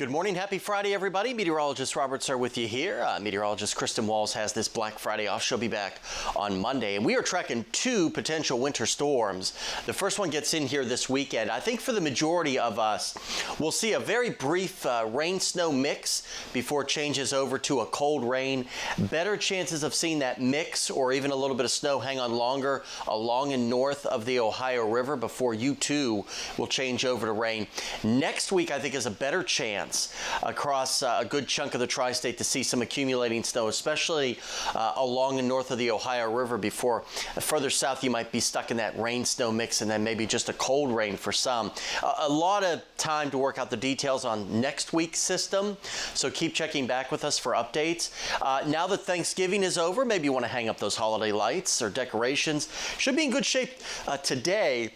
Good morning. Happy Friday, everybody. Meteorologist Robert Suhr with you here. Meteorologist Kristen Walls has this Black Friday off. She'll be back on Monday. And we are tracking two potential winter storms. The first one gets in here this weekend. I think for the majority of us, we'll see a very brief rain-snow mix before it changes over to a cold rain. Better chances of seeing that mix or even a little bit of snow hang on longer along and north of the Ohio River before you too will change over to rain. Next week, I think, is a better chance across a good chunk of the tri-state to see some accumulating snow, especially along and north of the Ohio River. Before further south, you might be stuck in that rain-snow mix and then maybe just a cold rain for some. A lot of time to work out the details on next week's system, so keep checking back with us for updates. Now that Thanksgiving is over, maybe you want to hang up those holiday lights or decorations. Should be in good shape today.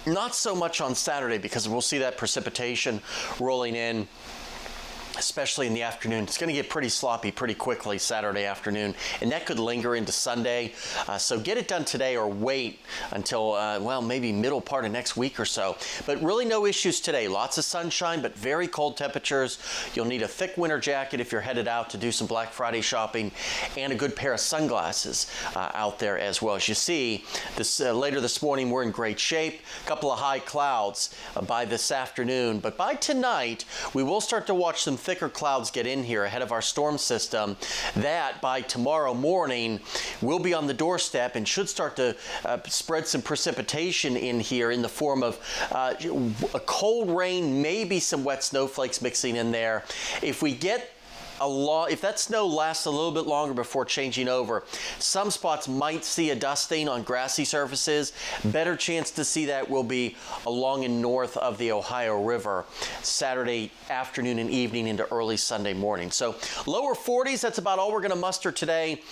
Not so much on Saturday because we'll see that precipitation rolling in, especially in the afternoon. It's going to get pretty sloppy pretty quickly Saturday afternoon, and that could linger into Sunday. So get it done today or wait until, well, maybe middle part of next week or so. But really no issues today. Lots of sunshine, but very cold temperatures. You'll need a thick winter jacket if you're headed out to do some Black Friday shopping, and a good pair of sunglasses out there as well. As you see, later this morning, we're in great shape. A couple of high clouds by this afternoon, but by tonight, we will start to watch some thicker clouds get in here ahead of our storm system that by tomorrow morning will be on the doorstep and should start to spread some precipitation in here in the form of a cold rain, maybe some wet snowflakes mixing in there. If we get if that snow lasts a little bit longer before changing over, some spots might see a dusting on grassy surfaces. Better chance to see that will be along and north of the Ohio River Saturday afternoon and evening into early Sunday morning. So lower 40s, that's about all we're going to muster today.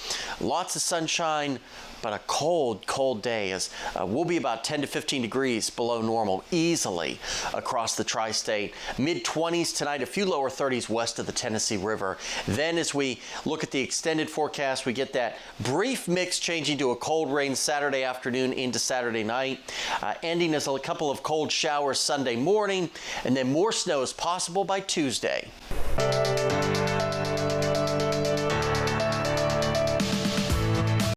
Lots of sunshine, but a cold, cold day. As we'll be about 10 to 15 degrees below normal easily across the tri-state. Mid-20s tonight, a few lower 30s west of the Tennessee River. Then as we look at the extended forecast, we get that brief mix changing to a cold rain Saturday afternoon into Saturday night, ending as a couple of cold showers Sunday morning, and then more snow is possible by Tuesday.